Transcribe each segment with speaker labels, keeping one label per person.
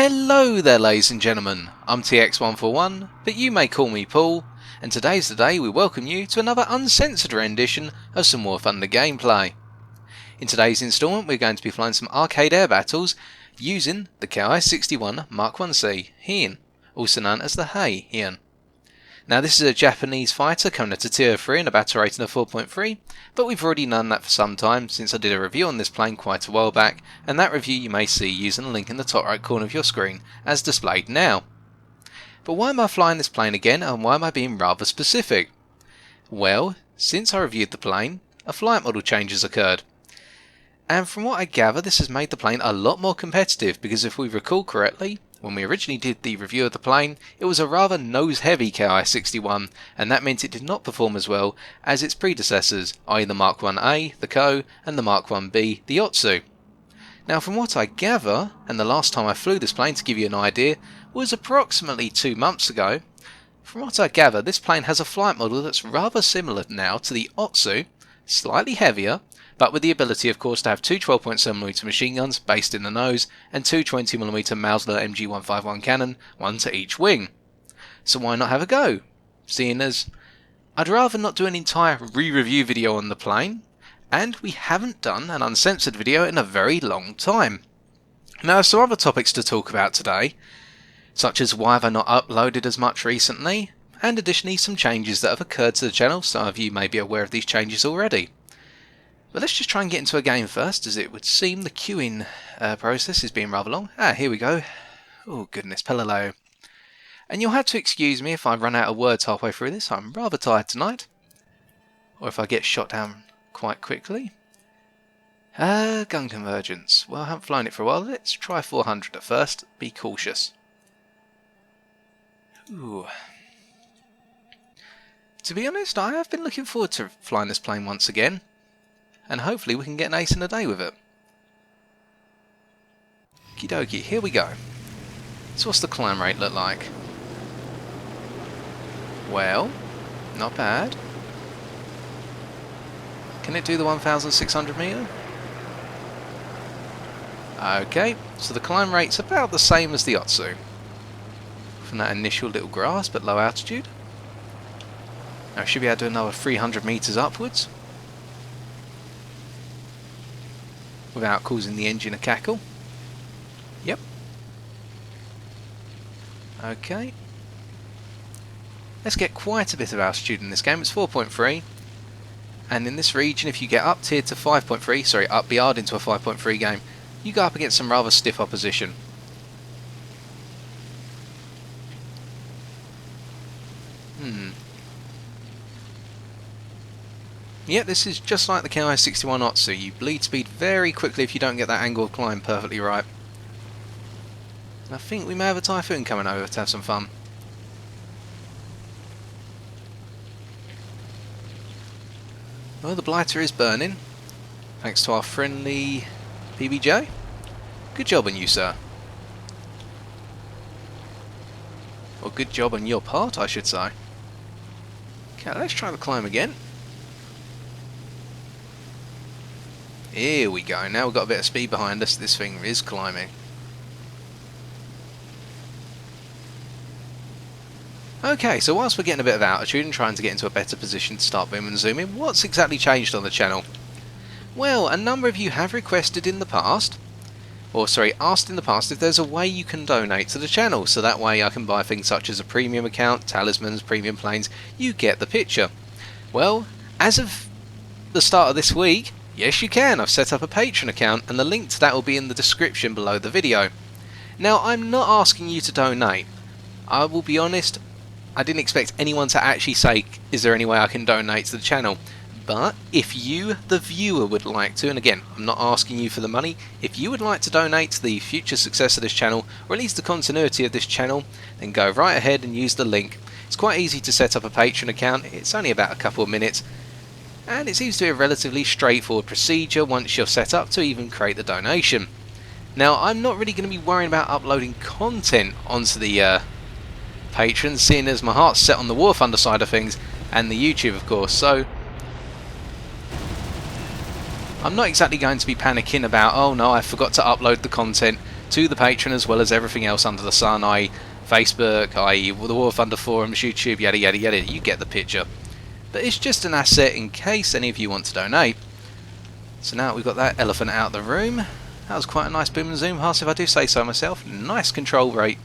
Speaker 1: Hello there ladies and gentlemen, I'm TX141, but you may call me Paul, and today's the day we welcome you to another uncensored rendition of some War Thunder gameplay. In today's instalment we're going to be flying some arcade air battles using the Ki-61-I Hei Hien, also known as the Hei Hien. Now this is a Japanese fighter coming at a tier 3 and a battle rating of 4.3, but we've already known that for some time since I did a review on this plane quite a while back, and that review you may see using the link in the top right corner of your screen as displayed now. But why am I flying this plane again, and why am I being rather specific? Well, since I reviewed the plane, a flight model change has occurred. And from what I gather this has made the plane a lot more competitive, because if we recall correctly, when we originally did the review of the plane, it was a rather nose-heavy Ki-61, and that meant it did not perform as well as its predecessors, i.e. the Mark 1A, the Ko, and the Mark 1B, the Otsu. Now from what I gather, and the last time I flew this plane to give you an idea, was approximately 2 months ago, from what I gather this plane has a flight model that's rather similar now to the Otsu, slightly heavier, but with the ability of course to have two 12.7mm machine guns based in the nose and two 20mm Mauser MG151 cannon, one to each wing. So why not have a go? Seeing as I'd rather not do an entire re-review video on the plane, and we haven't done an uncensored video in a very long time. Now there's some other topics to talk about today, such as why have I not uploaded as much recently, and additionally some changes that have occurred to the channel. Some of you may be aware of these changes already. But let's just try and get into a game first, as it would seem the queuing process is being rather long. Here we go. Oh goodness, Pelalo. And you'll have to excuse me if I run out of words halfway through this. I'm rather tired tonight. Or if I get shot down quite quickly. Gun Convergence. Well, I haven't flown it for a while. Let's try 400 at first. Be cautious. Ooh. To be honest, I have been looking forward to flying this plane once again. And hopefully we can get an ace in a day with it. Okie dokie, here we go. So what's the climb rate look like? Well, not bad. Can it do the 1,600 metre? Okay, so the climb rate's about the same as the Otsu. From that initial little grass but low altitude. Now I should be able to do another 300 metres upwards, without causing the engine a cackle. Yep. Okay. Let's get quite a bit of altitude in this game. It's 4.3. And in this region, if you get up tier to 5.3, sorry, up beyond into a 5.3 game, you go up against some rather stiff opposition. Yeah, this is just like the Ki-61 Otsu. You bleed speed very quickly if you don't get that angle of climb perfectly right. And I think we may have a typhoon coming over to have some fun. Well, the blighter is burning, thanks to our friendly PBJ. Good job on you, sir. Or good job on your part, I should say. Okay, let's try the climb again. Here we go, now we've got a bit of speed behind us, this thing is climbing. Okay, so whilst we're getting a bit of altitude and trying to get into a better position to start boom and zooming, what's exactly changed on the channel? Well, a number of you have requested in the past, or sorry, asked in the past if there's a way you can donate to the channel, so that way I can buy things such as a premium account, talismans, premium planes, you get the picture. Well, as of the start of this week, yes you can, I've set up a Patreon account and the link to that will be in the description below the video. Now I'm not asking you to donate. I will be honest, I didn't expect anyone to actually say, is there any way I can donate to the channel? But if you, the viewer, would like to, and again, I'm not asking you for the money, if you would like to donate to the future success of this channel, or at least the continuity of this channel, then go right ahead and use the link. It's quite easy to set up a Patreon account, it's only about a couple of minutes, and it seems to be a relatively straightforward procedure once you're set up to even create the donation. Now, I'm not really going to be worrying about uploading content onto the Patreon, seeing as my heart's set on the War Thunder side of things, and the YouTube of course, so I'm not exactly going to be panicking about, oh no, I forgot to upload the content to the patron as well as everything else under the sun, i.e. Facebook, i.e. the War of Thunder forums, YouTube, yada yada yada. You get the picture. But it's just an asset in case any of you want to donate. So now we've got that elephant out of the room. That was quite a nice boom and zoom pass if I do say so myself. Nice controlability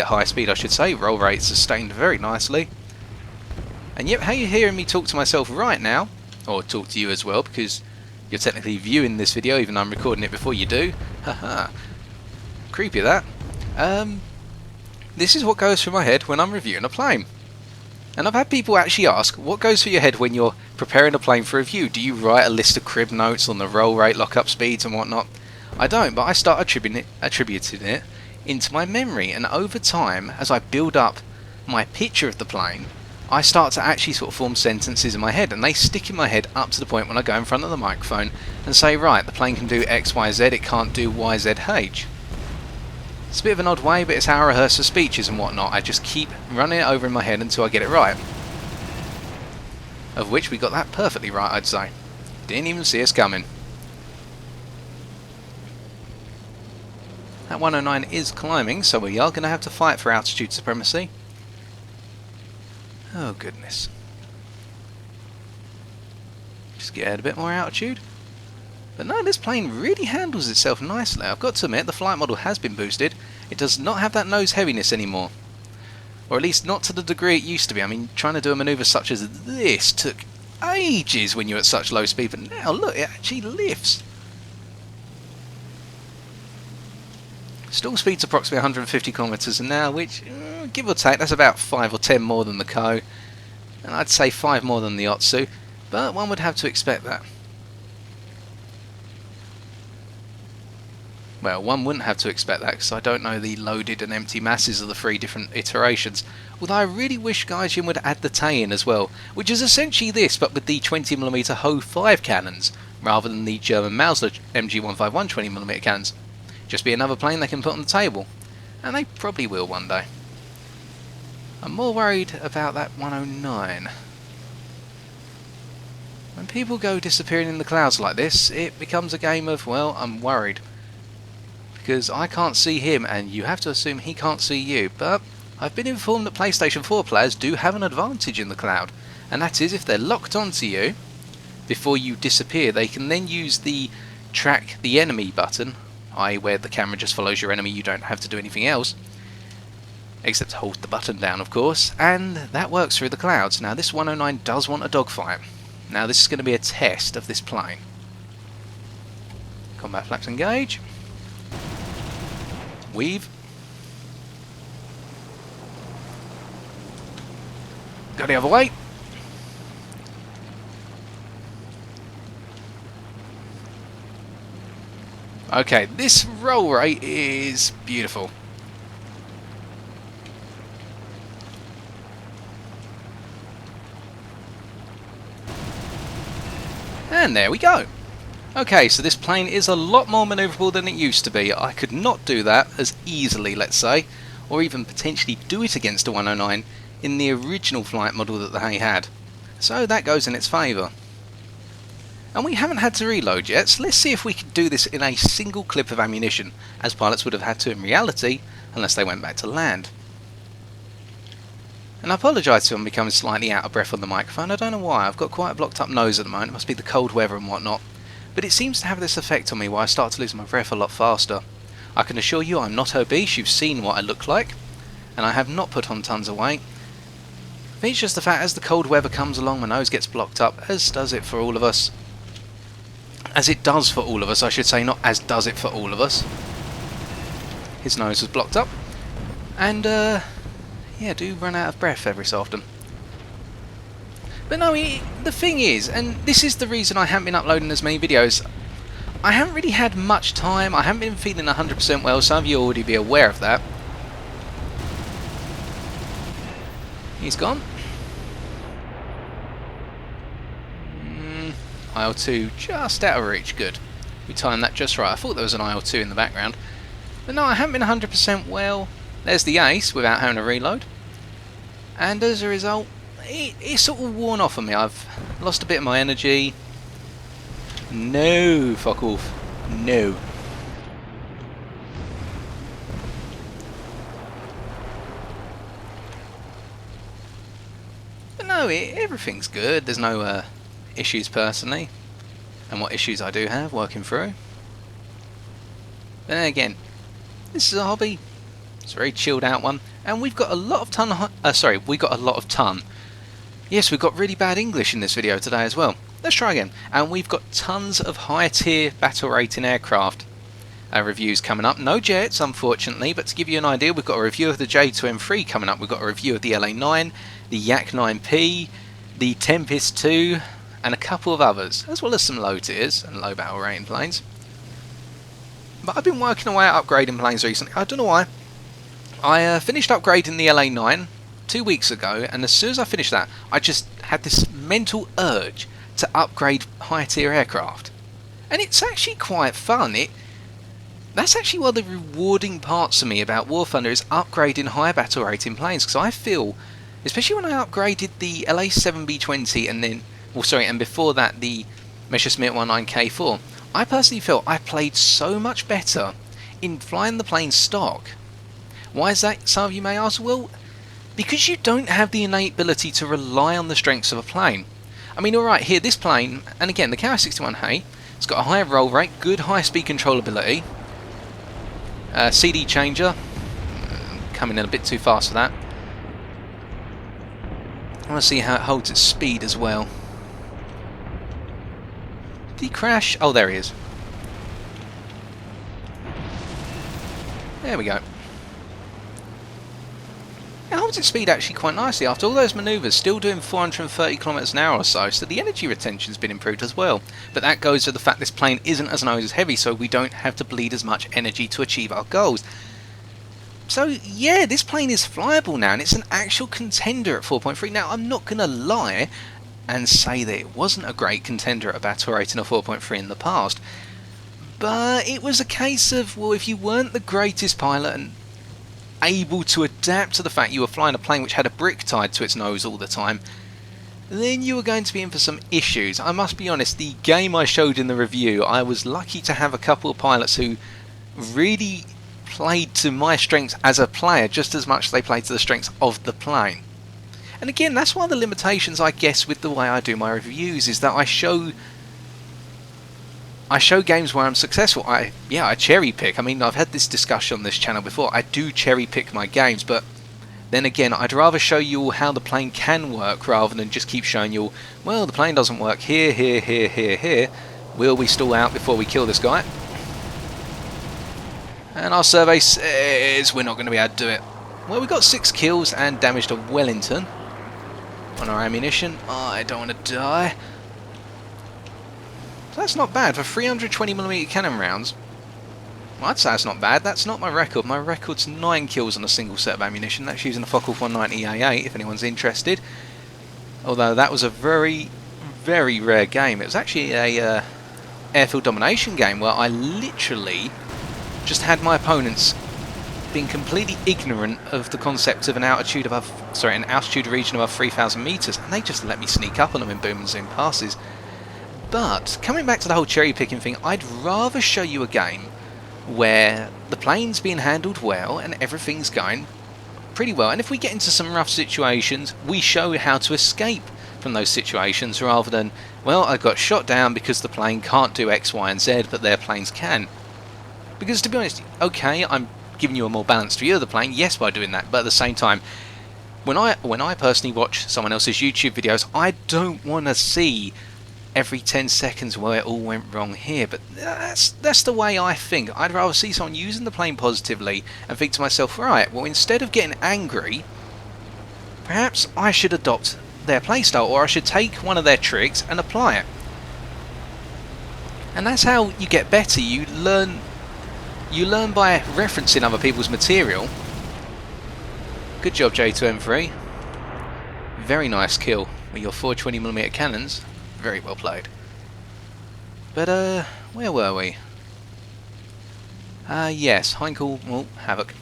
Speaker 1: at high speed I should say. Roll rate sustained very nicely. And yep, how you're hearing me talk to myself right now, or talk to you as well, because you're technically viewing this video even though I'm recording it before you do. Haha. Creepy that. This is what goes through my head when I'm reviewing a plane. And I've had people actually ask, what goes through your head when you're preparing a plane for review? Do you write a list of crib notes on the roll rate, lock-up speeds and whatnot? I don't, but I start attributing it into my memory, and over time, as I build up my picture of the plane, I start to actually sort of form sentences in my head, and they stick in my head up to the point when I go in front of the microphone and say, right, the plane can do X, Y, Z, it can't do Y, Z, H. It's a bit of an odd way, but it's how I rehearse for speeches and whatnot. I just keep running it over in my head until I get it right. Of which we got that perfectly right, I'd say. Didn't even see us coming. That 109 is climbing, so we are going to have to fight for altitude supremacy. Oh goodness. Just get a bit more altitude. But no, this plane really handles itself nicely. I've got to admit, the flight model has been boosted. It does not have that nose heaviness anymore. Or at least not to the degree it used to be. I mean, trying to do a manoeuvre such as this took ages when you're at such low speed. But now, look, it actually lifts. Stall speed's approximately 150 kilometers an hour, which, give or take, that's about 5 or 10 more than the Ko. And I'd say 5 more than the Otsu. But one would have to expect that. Well, one wouldn't have to expect that because I don't know the loaded and empty masses of the 3 different iterations. Although I really wish Gaijin would add the Tei in as well, which is essentially this but with the 20mm Ho 5 cannons rather than the German Mausler MG151 20mm cannons. Just be another plane they can put on the table. And they probably will one day. I'm more worried about that 109. When people go disappearing in the clouds like this, it becomes a game of, well, I'm worried. Because I can't see him, and you have to assume he can't see you, but I've been informed that PlayStation 4 players do have an advantage in the cloud, and that is if they're locked onto you, before you disappear, they can then use the track the enemy button, i.e. where the camera just follows your enemy, you don't have to do anything else, except hold the button down of course, and that works through the clouds. Now this 109 does want a dogfight. Now this is going to be a test of this plane. Combat flaps engage. Weave. Go the other way. Okay, this roll rate is beautiful. And there we go. Okay, so this plane is a lot more manoeuvrable than it used to be. I could not do that as easily, let's say, or even potentially do it against a 109 in the original flight model that they had. So that goes in its favour. And we haven't had to reload yet, so let's see if we can do this in a single clip of ammunition, as pilots would have had to in reality, unless they went back to land. And I apologise if I'm becoming slightly out of breath on the microphone. I don't know why, I've got quite a blocked up nose at the moment. It must be the cold weather and whatnot. But it seems to have this effect on me where I start to lose my breath a lot faster. I can assure you I'm not obese, you've seen what I look like, and I have not put on tons of weight. I think it's just the fact as the cold weather comes along my nose gets blocked up, as does it for all of us. As it does for all of us, I should say, not as does it for all of us. His nose was blocked up, and yeah, do run out of breath every so often. But no, the thing is, and this is the reason I haven't been uploading as many videos, I haven't really had much time, I haven't been feeling 100% well, some of you already be aware of that. He's gone. IL-2 just out of reach, good. We timed that just right, I thought there was an IL-2 in the background. But no, I haven't been 100% well. There's the ace without having to reload. And as a result, it's sort of worn off on me. I've lost a bit of my energy. No, fuck off. No. no, everything's good. There's no issues personally. And what issues I do have working through. But then again, this is a hobby. It's a very chilled out one. And we've got a lot of ton. Yes, we've got really bad English in this video today as well. Let's try again. And we've got tons of high tier battle rating aircraft reviews coming up. No jets, unfortunately, but to give you an idea, we've got a review of the J2M3 coming up. We've got a review of the LA9, the Yak 9P, the Tempest 2, and a couple of others, as well as some low tiers and low battle rating planes. But I've been working away at upgrading planes recently. I don't know why. I finished upgrading the LA9 2 weeks ago, and as soon as I finished that, I just had this mental urge to upgrade high tier aircraft. And it's actually quite fun. That's actually one of the rewarding parts of me about War Thunder, is upgrading high battle rating planes, because I feel, especially when I upgraded the LA7B20 and before that the Messerschmitt 19K4, I personally felt I played so much better in flying the plane stock. Why is that, some of you may ask? Well, because you don't have the innate ability to rely on the strengths of a plane. I mean, alright, here, this plane, and again, the Ki-61-I Hei, it's got a high roll rate, good high speed controllability, CD changer, coming in a bit too fast for that. I want to see how it holds its speed as well. Did he crash? Oh, there he is. There we go. It holds its speed actually quite nicely after all those manoeuvres, still doing 430 km an hour or so the energy retention's been improved as well. But that goes to the fact this plane isn't as heavy, so we don't have to bleed as much energy to achieve our goals. So yeah, this plane is flyable now, and it's an actual contender at 4.3. Now, I'm not going to lie and say that it wasn't a great contender at a battle rating of 4.3 in the past, but it was a case of, well, if you weren't the greatest pilot and able to adapt to the fact you were flying a plane which had a brick tied to its nose all the time, then you were going to be in for some issues. I must be honest, the game I showed in the review, I was lucky to have a couple of pilots who really played to my strengths as a player just as much as they played to the strengths of the plane. And again, that's one of the limitations, I guess, with the way I do my reviews, is that I show games where I'm successful. I cherry pick. I mean, I've had this discussion on this channel before. I do cherry pick my games, but then again, I'd rather show you all how the plane can work rather than just keep showing you, well, the plane doesn't work here, here, here, here, here. Will we stall out before we kill this guy? And our survey says we're not going to be able to do it. Well, we got 6 kills and damaged a Wellington on our ammunition. I don't want to die. So that's not bad for 320mm cannon rounds. Well, I'd say that's not bad. That's not my record. My record's 9 kills on a single set of ammunition. That's using the Focke-Wulf 190AA, if anyone's interested. Although that was a very, very rare game. It was actually a airfield domination game where I literally just had my opponents being completely ignorant of the concept of an altitude region above 3,000 meters, and they just let me sneak up on them in boom and zoom passes. But coming back to the whole cherry picking thing, I'd rather show you a game where the plane's being handled well and everything's going pretty well, and if we get into some rough situations, we show how to escape from those situations rather than, well, I got shot down because the plane can't do X, Y and Z, but their planes can. Because to be honest, okay, I'm giving you a more balanced view of the plane, yes, by doing that, but at the same time, when I personally watch someone else's YouTube videos, I don't want to see every 10 seconds where it all went wrong here, but that's the way I think. I'd rather see someone using the plane positively and think to myself, right, well, instead of getting angry, perhaps I should adopt their playstyle, or I should take one of their tricks and apply it. And that's how you get better. You learn by referencing other people's material. Good job, J2M3. Very nice kill with your 420mm cannons. Very well played. But, where were we? Yes, Heinkel, well, Havoc.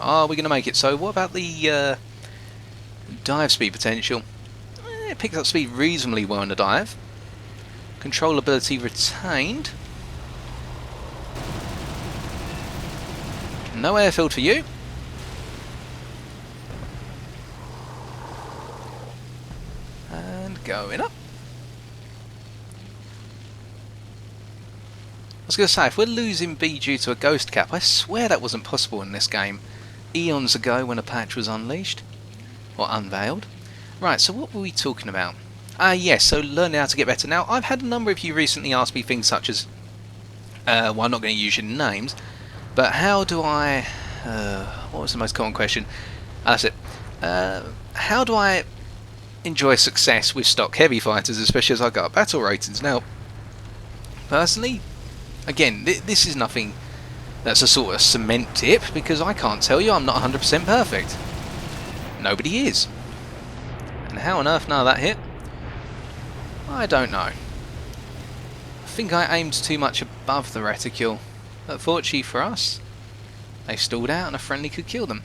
Speaker 1: Are we going to make it? So, what about the dive speed potential? It picks up speed reasonably well in the dive. Controllability retained. No airfield for you. going up. I was going to say, if we're losing B due to a ghost cap, I swear that wasn't possible in this game eons ago when a patch was unleashed or unveiled. Right, so what were we talking about? Yes, so learning how to get better. Now, I've had a number of you recently ask me things such as, well, I'm not going to use your names, but how do I, what was the most common question? That's it. How do I enjoy success with stock heavy fighters, especially as I go up battle ratings? Now, personally, again, this is nothing that's a sort of cement tip, because I can't tell you, I'm not 100% perfect. Nobody is. And how on earth now that hit? I don't know. I think I aimed too much above the reticule, but fortunately for us, they stalled out and a friendly could kill them.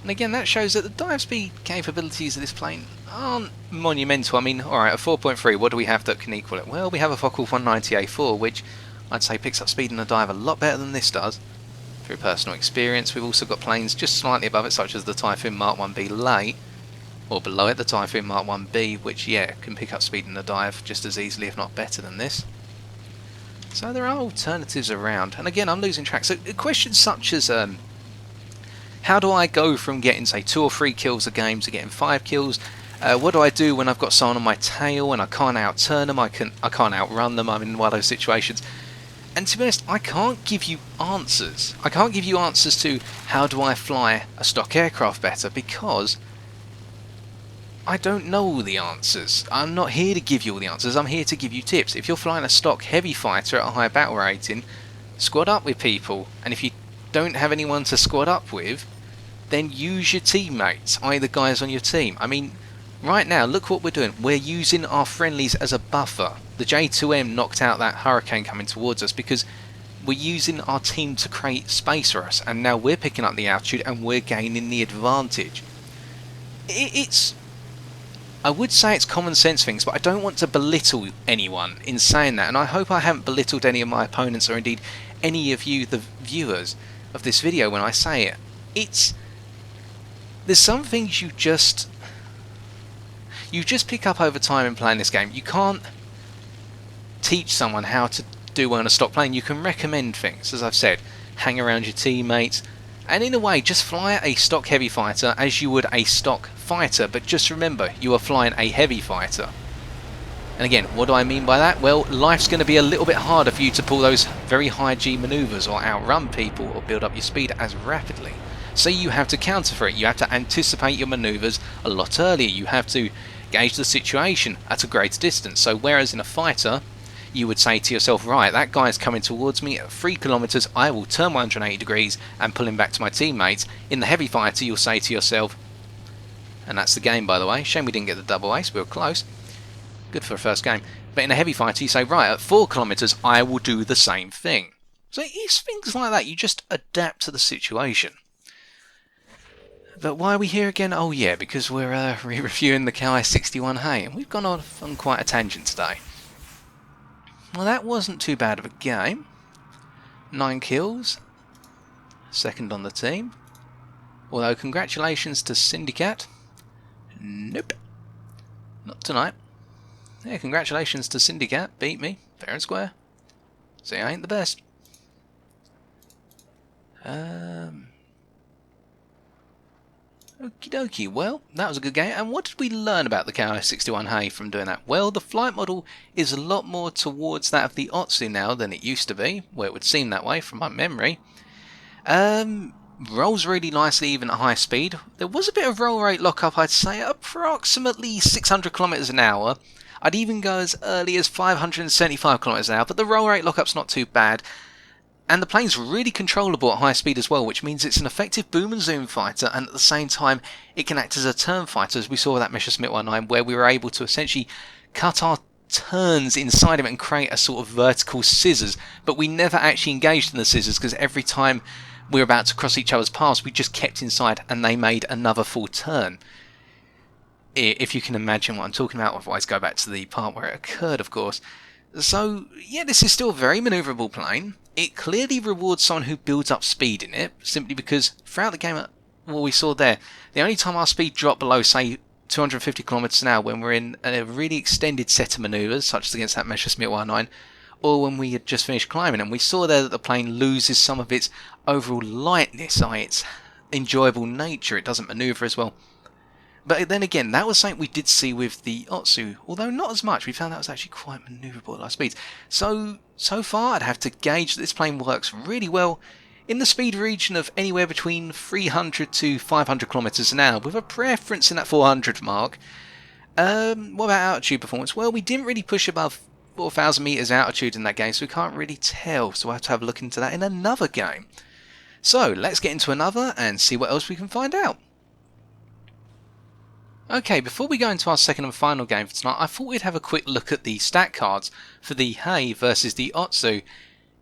Speaker 1: And again, that shows that the dive speed capabilities of this plane aren't monumental. I mean, alright, at 4.3, what do we have that can equal it? Well, we have a Focke 190A4, which I'd say picks up speed in the dive a lot better than this does, through personal experience. We've also got planes just slightly above it, such as the Typhoon Mark 1B late, or below it, the Typhoon Mark 1B, which, yeah, can pick up speed in the dive just as easily, if not better than this. So there are alternatives around. And again, I'm losing track. So questions such as, how do I go from getting, say, 2 or 3 kills a game to getting 5 kills? What do I do when I've got someone on my tail and I can't outturn them, I can't outrun them, I'm in one of those situations. And to be honest, I can't give you answers. I can't give you answers to how do I fly a stock aircraft better, because I don't know all the answers. I'm not here to give you all the answers, I'm here to give you tips. If you're flying a stock heavy fighter at a high battle rating, squad up with people, and if you don't have anyone to squad up with, then use your teammates, i.e. the guys on your team. I mean, right now, look what we're doing. We're using our friendlies as a buffer. The J2M knocked out that hurricane coming towards us because we're using our team to create space for us, and now we're picking up the altitude and we're gaining the advantage. It's, I would say it's common sense things, but I don't want to belittle anyone in saying that, and I hope I haven't belittled any of my opponents or indeed any of you, the viewers of this video, when I say it. There's some things you just pick up over time in playing this game. You can't teach someone how to do well on a stock plane. You can recommend things, as I've said, hang around your teammates, and in a way just fly a stock heavy fighter as you would a stock fighter, but just remember, you are flying a heavy fighter. And again, what do I mean by that? Well, life's going to be a little bit harder for you to pull those very high G maneuvers or outrun people or build up your speed as rapidly. So you have to counter for it. You have to anticipate your maneuvers a lot earlier. You have to gauge the situation at a greater distance. So whereas in a fighter, you would say to yourself, right, that guy's coming towards me at 3 kilometers, I will turn 180 degrees and pull him back to my teammates. In the heavy fighter, you'll say to yourself, and that's the game, by the way. Shame we didn't get the double ace, we were close. Good for a first game. But in a heavy fighter, you say, right, at 4 kilometers, I will do the same thing. So it's things like that. You just adapt to the situation. But why are we here again? Oh yeah, because we're re-reviewing the Ki-61-I Hei Hien, and we've gone off on quite a tangent today. Well, that wasn't too bad of a game. 9 kills, second on the team. Although, congratulations to Syndicate. Nope, not tonight. Yeah, congratulations to Syndicate, beat me, fair and square. See, I ain't the best. Okie dokie, well, that was a good game. And what did we learn about the Ki-61-I Hei Hien from doing that? Well, the flight model is a lot more towards that of the Otsu now than it used to be, where it would seem that way from my memory. Rolls really nicely even at high speed. There was a bit of roll rate lockup, I'd say, at approximately 600 kilometers an hour. I'd even go as early as 575 kilometers an hour, but the roll rate lockup's not too bad. And the plane's really controllable at high speed as well, which means it's an effective boom and zoom fighter, and at the same time it can act as a turn fighter, as we saw with that Messerschmitt 19, where we were able to essentially cut our turns inside of it and create a sort of vertical scissors, but we never actually engaged in the scissors, because every time we were about to cross each other's paths, we just kept inside and they made another full turn. If you can imagine what I'm talking about, otherwise go back to the part where it occurred, of course. So, yeah, this is still a very manoeuvrable plane. It clearly rewards someone who builds up speed in it, simply because throughout the game, what we saw there, the only time our speed dropped below, say, 250 kilometers an hour when we're in a really extended set of maneuvers, such as against that Messerschmitt 109, or when we had just finished climbing, and we saw there that the plane loses some of its overall lightness, its enjoyable nature. It doesn't maneuver as well. But then again, that was something we did see with the Otsu, although not as much. We found that was actually quite manoeuvrable at low speeds. So far, I'd have to gauge that this plane works really well in the speed region of anywhere between 300 to 500 kilometers an hour, with a preference in that 400 mark. What about altitude performance? Well, we didn't really push above 4,000 meters altitude in that game, so we can't really tell. So we'll have to have a look into that in another game. So let's get into another and see what else we can find out. Okay, before we go into our second and final game for tonight, I thought we'd have a quick look at the stat cards for the Hei versus the Otsu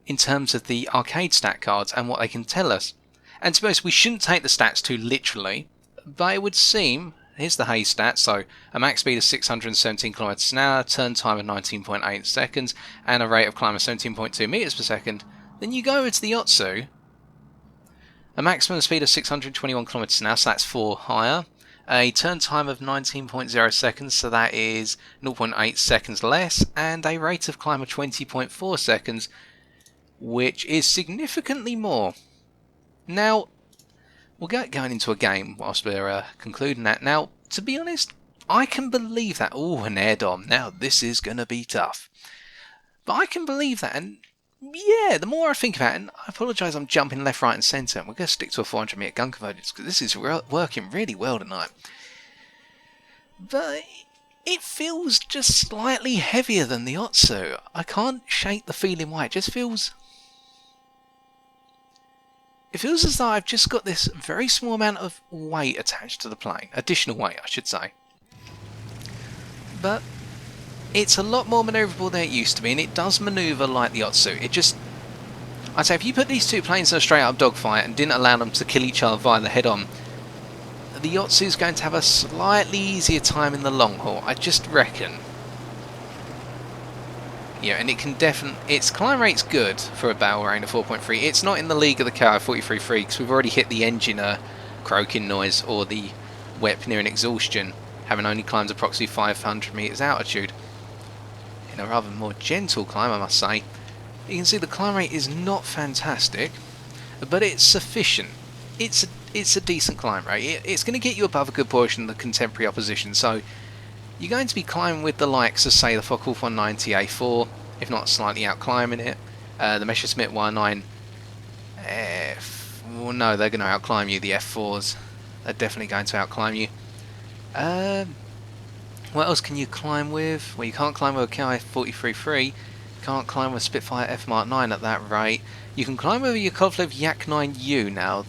Speaker 1: in terms of the arcade stat cards and what they can tell us. And to be honest, we shouldn't take the stats too literally, but it would seem, here's the Hei stats, so a max speed of 617 km an hour, turn time of 19.8 seconds, and a rate of climb of 17.2 meters per second. Then you go over to the Otsu, a maximum speed of 621 km an hour, so that's 4 higher. A turn time of 19.0 seconds, so that is 0.8 seconds less, and a rate of climb of 20.4 seconds, which is significantly more. Now, we'll get going into a game whilst we're concluding that. Now, to be honest, I can believe that. Oh, an air dom. Now, this is going to be tough. But I can believe that, and yeah, the more I think about it, and I apologise I'm jumping left, right and centre, and we're going to stick to a 400 metre gun convergence because this is working really well tonight. But it feels just slightly heavier than the Otsu. I can't shake the feeling why. It just feels... It feels as though I've just got this very small amount of weight attached to the plane. Additional weight, I should say. But it's a lot more manoeuvrable than it used to be, and it does manoeuvre like the Otsu. It just... I'd say if you put these two planes in a straight up dogfight and didn't allow them to kill each other via the head on, the Otsu is going to have a slightly easier time in the long haul, I just reckon. Yeah, and it can its climb rate's good for a battle range of 4.3. It's not in the league of the Ki-43-3 because we've already hit the engine croaking noise or the WEP nearing exhaustion, having only climbed approximately 500 meters altitude. In a rather more gentle climb, I must say. You can see the climb rate is not fantastic, but it's sufficient. It's a decent climb rate. It's going to get you above a good portion of the contemporary opposition, so you're going to be climbing with the likes of, say, the Focke-Wulf 190 A4, if not slightly out climbing it. The Messerschmitt 109 well, no, they're going to outclimb you, the F4s. They're definitely going to outclimb you. What else can you climb with? Well, you can't climb with a Ki-43-3. You can't climb with a Spitfire F Mark 9 at that rate. You can climb with a Yakovlev Yak 9U now.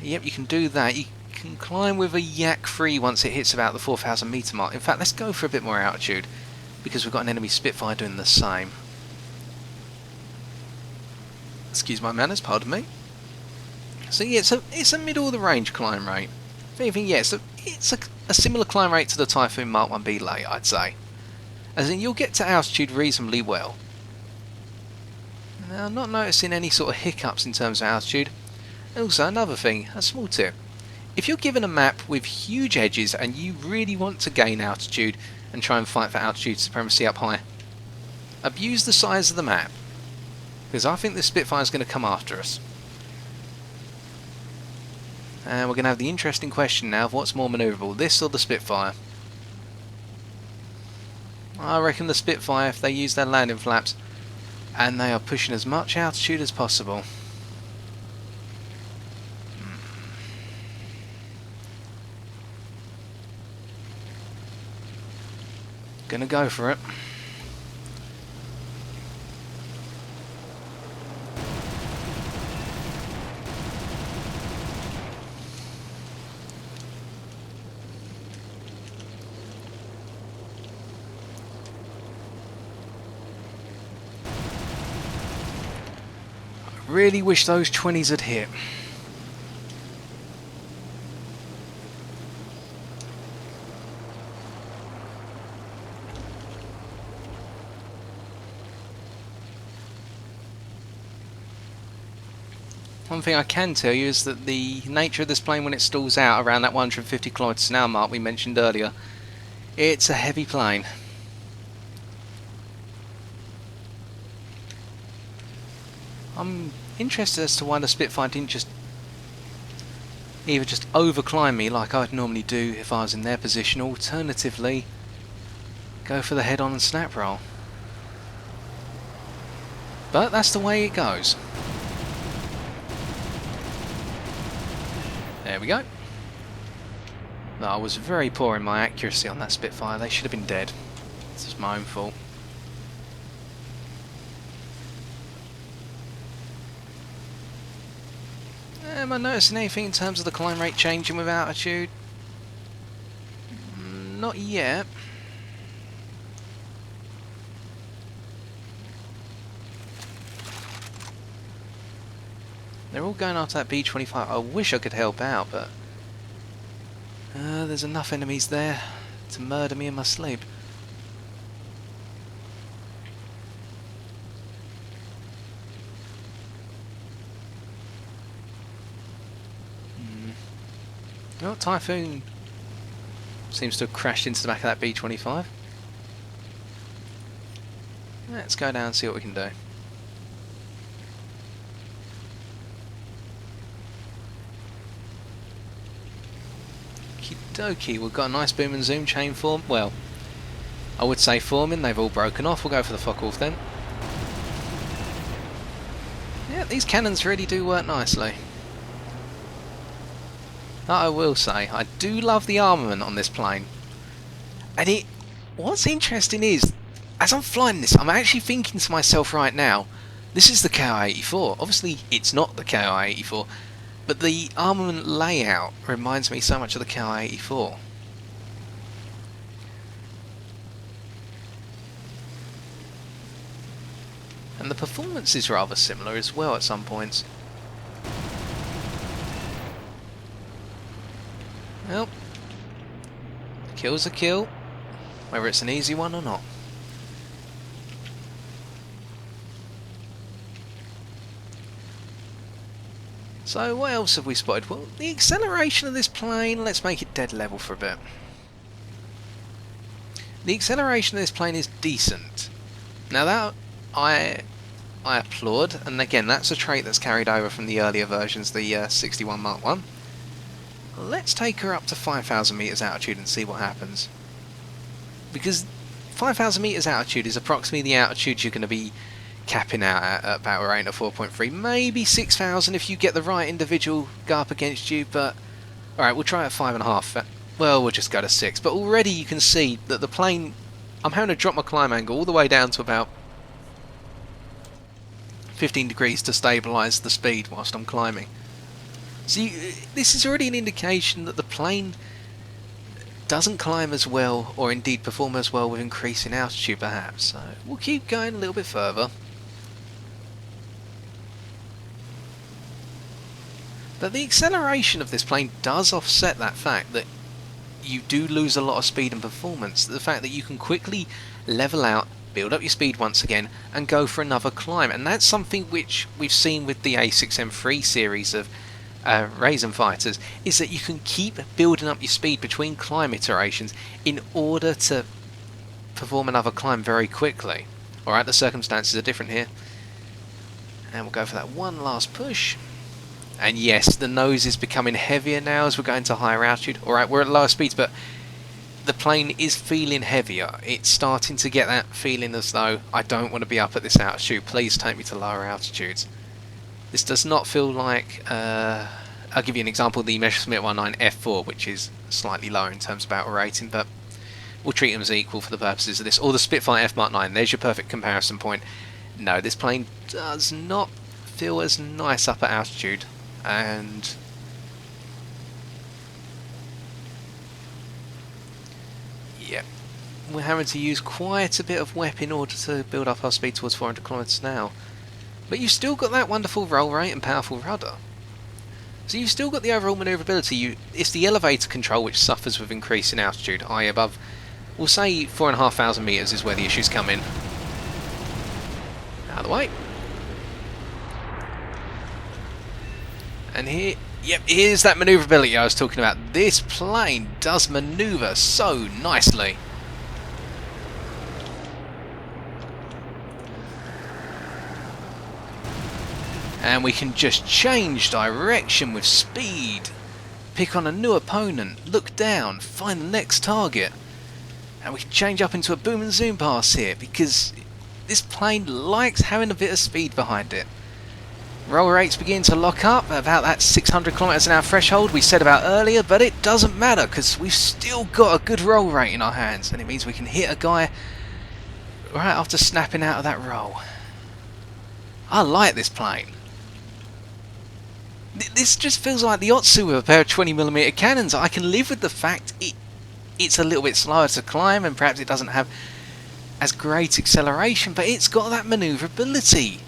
Speaker 1: Yep, you can do that. You can climb with a Yak 3 once it hits about the 4,000 meter mark. In fact, let's go for a bit more altitude because we've got an enemy Spitfire doing the same. Excuse my manners, pardon me. So yeah, it's a middle of the range climb rate. If anything, yeah, it's a similar climb rate to the Typhoon Mark 1B late, I'd say. As in, you'll get to altitude reasonably well. Now, I'm not noticing any sort of hiccups in terms of altitude. Also, another thing, a small tip. If you're given a map with huge edges and you really want to gain altitude and try and fight for altitude supremacy up high, abuse the size of the map. Because I think the Spitfire is going to come after us. And we're going to have the interesting question now of what's more manoeuvrable, this or the Spitfire. I reckon the Spitfire, if they use their landing flaps and they are pushing as much altitude as possible. Gonna go for it. I really wish those 20s had hit. One thing I can tell you is that the nature of this plane when it stalls out around that 150 km/h mark we mentioned earlier, it's a heavy plane. I'm interested as to why the Spitfire didn't just either just overclimb me like I'd normally do if I was in their position, or alternatively go for the head-on and snap roll. But that's the way it goes. There we go. No, I was very poor in my accuracy on that Spitfire. They should have been dead. This is my own fault. Am I noticing anything in terms of the climb rate changing with altitude? Not yet. They're all going after that B-25. I wish I could help out, but there's enough enemies there to murder me in my sleep. Well, Typhoon seems to have crashed into the back of that B-25. Let's go down and see what we can do. Okie, we've got a nice boom and zoom chain form. Well, I would say forming. They've all broken off. We'll go for the fuck off then. Yeah, these cannons really do work nicely. That I will say. I do love the armament on this plane. And what's interesting is, as I'm flying this, I'm actually thinking to myself right now, this is the Ki-64. Obviously, it's not the Ki-64. But the armament layout reminds me so much of the Ki-64. And the performance is rather similar as well at some points. Well, a kill's a kill, whether it's an easy one or not. So what else have we spotted? Well, the acceleration of this plane, let's make it dead level for a bit. The acceleration of this plane is decent. Now that I applaud, and again that's a trait that's carried over from the earlier versions, the 61 Mark 1. Let's take her up to 5,000 meters altitude and see what happens. Because 5,000 meters altitude is approximately the altitude you're going to be capping out at about a rate of 4.3, maybe 6,000 if you get the right individual go up against you, but alright, we'll try at 5.5, well we'll just go to 6, but already you can see that the plane, I'm having to drop my climb angle all the way down to about 15 degrees to stabilise the speed whilst I'm climbing. See, this is already an indication that the plane doesn't climb as well, or indeed perform as well with increasing altitude perhaps, so we'll keep going a little bit further. But the acceleration of this plane does offset that fact that you do lose a lot of speed and performance. The fact that you can quickly level out, build up your speed once again, and go for another climb. And that's something which we've seen with the A6M3 series of Raisin fighters, is that you can keep building up your speed between climb iterations in order to perform another climb very quickly. Alright, the circumstances are different here. And we'll go for that one last push. And yes, the nose is becoming heavier now as we're going to higher altitude. Alright, we're at lower speeds, but the plane is feeling heavier. It's starting to get that feeling as though I don't want to be up at this altitude. Please take me to lower altitudes. This does not feel like, I'll give you an example, the Messerschmitt 19 F4, which is slightly lower in terms of battle rating, but we'll treat them as equal for the purposes of this. Or the Spitfire F Mark 9, there's your perfect comparison point. No, this plane does not feel as nice up at altitude. And yeah, we're having to use quite a bit of WEP in order to build up our speed towards 400 kilometers an hour. But you've still got that wonderful roll rate and powerful rudder. So you've still got the overall manoeuvrability. It's the elevator control which suffers with increasing altitude, i.e. above, we'll say 4,500 meters is where the issues come in. Out of the way. And here, yep, here's that manoeuvrability I was talking about. This plane does manoeuvre so nicely. And we can just change direction with speed. Pick on a new opponent, look down, find the next target. And we can change up into a boom and zoom pass here because this plane likes having a bit of speed behind it. Roll rates begin to lock up about that 600 kilometers an hour threshold we said about earlier, but it doesn't matter because we've still got a good roll rate in our hands, and it means we can hit a guy right after snapping out of that roll. I like this plane. This just feels like the Otsu with a pair of 20mm cannons. I can live with the fact it's a little bit slower to climb and perhaps it doesn't have as great acceleration, but it's got that manoeuvrability.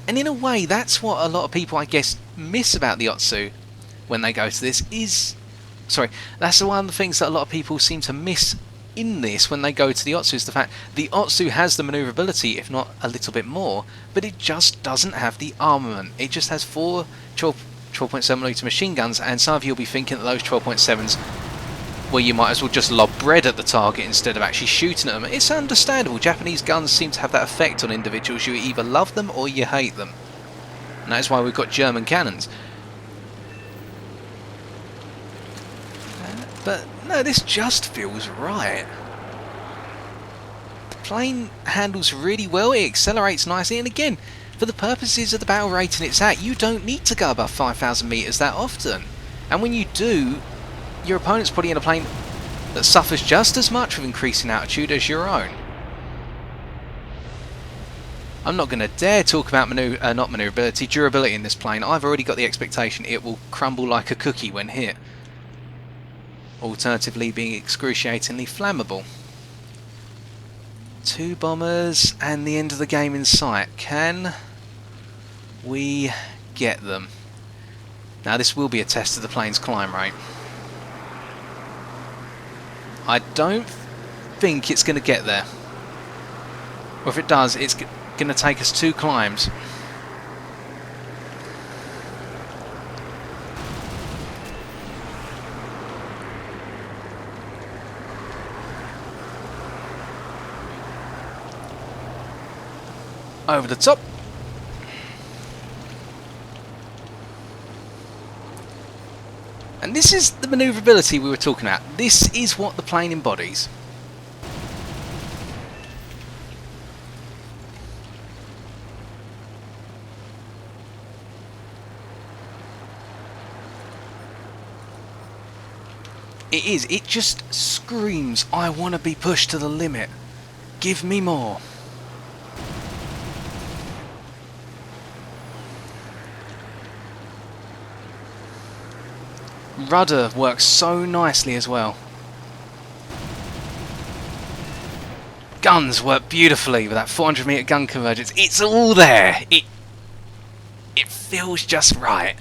Speaker 1: And in a way, that's what a lot of people, I guess, miss about the Otsu when they go to this is... Sorry, that's one of the things that a lot of people seem to miss in this when they go to the Otsu, is the fact the Otsu has the manoeuvrability, if not a little bit more, but it just doesn't have the armament. It just has 4 12.7mm machine guns, and some of you will be thinking that those 12.7s, well, you might as well just lob bread at the target instead of actually shooting at them. It's understandable. Japanese guns seem to have that effect on individuals. You either love them or you hate them. And that is why we've got German cannons. But no, this just feels right. The plane handles really well, it accelerates nicely, and again, for the purposes of the battle rating it's at, you don't need to go above 5,000 meters that often. And when you do, your opponent's probably in a plane that suffers just as much with increasing altitude as your own. I'm not going to dare talk about not manoeuvrability, durability in this plane. I've already got the expectation it will crumble like a cookie when hit. Alternatively, being excruciatingly flammable. 2 bombers and the end of the game in sight. Can we get them? Now this will be a test of the plane's climb rate. I don't think it's going to get there. Or if it does, it's going to take us 2 climbs. Over the top. And this is the manoeuvrability we were talking about. This is what the plane embodies. It is. It just screams, I want to be pushed to the limit. Give me more. Rudder works so nicely as well. Guns work beautifully with that 400 meter gun convergence. It's all there. It feels just right.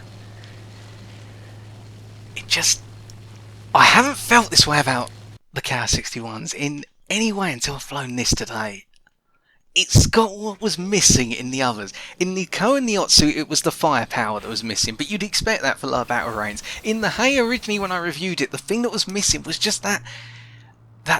Speaker 1: I haven't felt this way about the Ki-61s in any way until I've flown this today. It's got what was missing in the others. In the Ko and the Otsu, it was the firepower that was missing, but you'd expect that for lower battle range. In the Hei, originally when I reviewed it, the thing that was missing was just that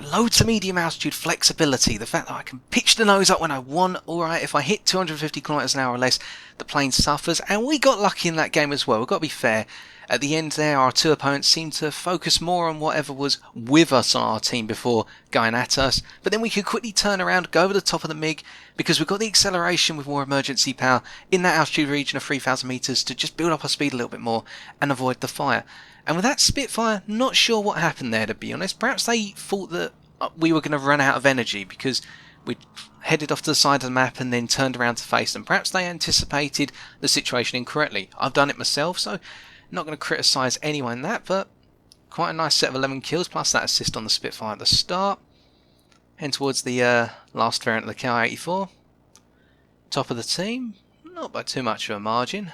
Speaker 1: low to medium altitude flexibility, the fact that I can pitch the nose up when I want. Alright, if I hit 250 kilometers an hour or less, the plane suffers, and we got lucky in that game as well. We've got to be fair. At the end there, our 2 opponents seemed to focus more on whatever was with us on our team before going at us. But then we could quickly turn around, go over the top of the MiG, because we've got the acceleration with more emergency power in that altitude region of 3,000 meters to just build up our speed a little bit more and avoid the fire. And with that Spitfire, not sure what happened there, to be honest. Perhaps they thought that we were going to run out of energy because we headed off to the side of the map and then turned around to face them. Perhaps they anticipated the situation incorrectly. I've done it myself, so not going to criticise anyone in that, but quite a nice set of 11 kills, plus that assist on the Spitfire at the start. Heading towards the last variant of the Ki-84. Top of the team, not by too much of a margin.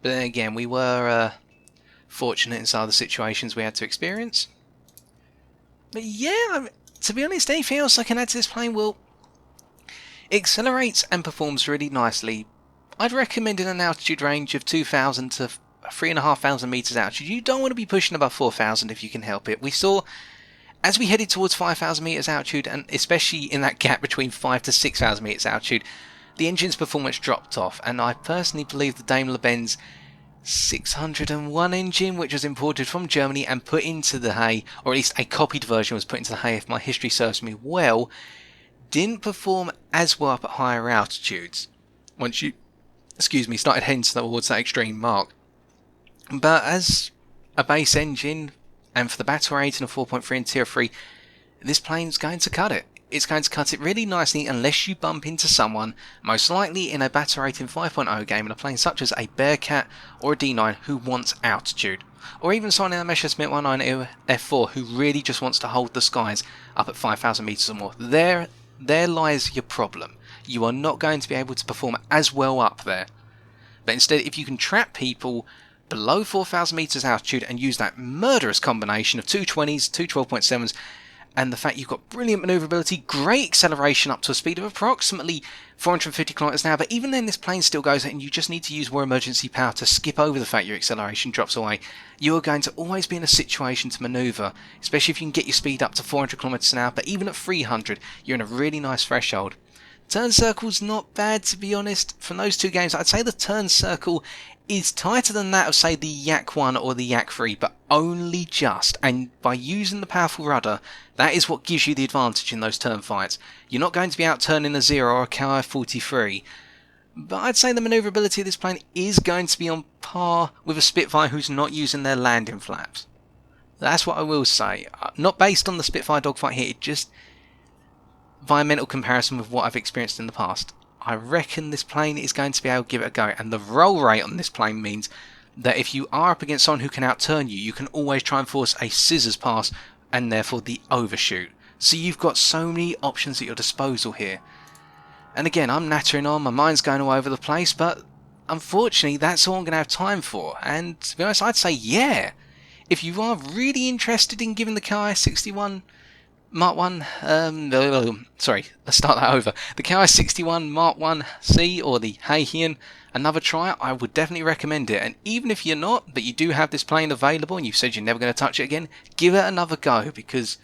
Speaker 1: But then again, we were fortunate in some of the situations we had to experience. But yeah, to be honest, anything else I can add to this plane? Well, it accelerates and performs really nicely I'd recommend in an altitude range of 2,000 to 3,500 meters altitude. You don't want to be pushing above 4,000 if you can help it. We saw as we headed towards 5,000 meters altitude, and especially in that gap between 5 to 6,000 meters altitude, the engine's performance dropped off, and I personally believe the Daimler-Benz 601 engine, which was imported from Germany and put into the Hei, or at least a copied version was put into the Hei if my history serves me well, didn't perform as well up at higher altitudes once you, started heading towards that extreme mark. But as a base engine, and for the battle rating of 4.3 and tier 3, this plane's going to cut it. It's going to cut it really nicely unless you bump into someone, most likely in a battle rating 5.0 game in a plane such as a Bearcat or a D9 who wants altitude. Or even someone in a Messerschmitt 190 F4 who really just wants to hold the skies up at 5,000 meters or more. There lies your problem. You are not going to be able to perform as well up there. But instead, if you can trap people below 4,000 meters altitude and use that murderous combination of 220s, 212.7s, and the fact you've got brilliant maneuverability, great acceleration up to a speed of approximately 450 kilometers an hour, but even then this plane still goes and you just need to use more emergency power to skip over the fact your acceleration drops away. You are going to always be in a situation to maneuver, especially if you can get your speed up to 400 kilometers an hour, but even at 300 you're in a really nice threshold. Turn circle's not bad, to be honest. From those two games, I'd say the turn circle is tighter than that of, say, the Yak 1 or the Yak 3, but only just. And by using the powerful rudder, that is what gives you the advantage in those turn fights. You're not going to be out-turning a Zero or a Ki-43, but I'd say the manoeuvrability of this plane is going to be on par with a Spitfire who's not using their landing flaps. That's what I will say. Not based on the Spitfire dogfight here, it just via mental comparison with what I've experienced in the past. I reckon this plane is going to be able to give it a go, and the roll rate on this plane means that if you are up against someone who can outturn you, you can always try and force a scissors pass and therefore the overshoot. So you've got so many options at your disposal here. And again, I'm nattering on, my mind's going all over the place, but unfortunately that's all I'm going to have time for. And to be honest, I'd say yeah. If you are really interested in giving the Ki-61 Mark 1, sorry, let's start that over. The Ki-61 Mark 1C or the Hei Hien, another try, I would definitely recommend it. And even if you're not, but you do have this plane available and you've said you're never going to touch it again, give it another go because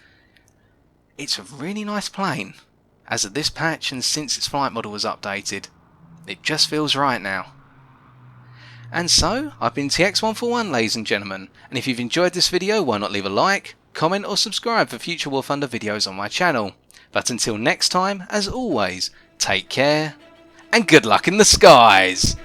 Speaker 1: it's a really nice plane. As of this patch and since its flight model was updated, it just feels right now. And so, I've been TX141, ladies and gentlemen, and if you've enjoyed this video, why not leave a like, comment or subscribe for future War Thunder videos on my channel. But until next time, as always, take care and good luck in the skies!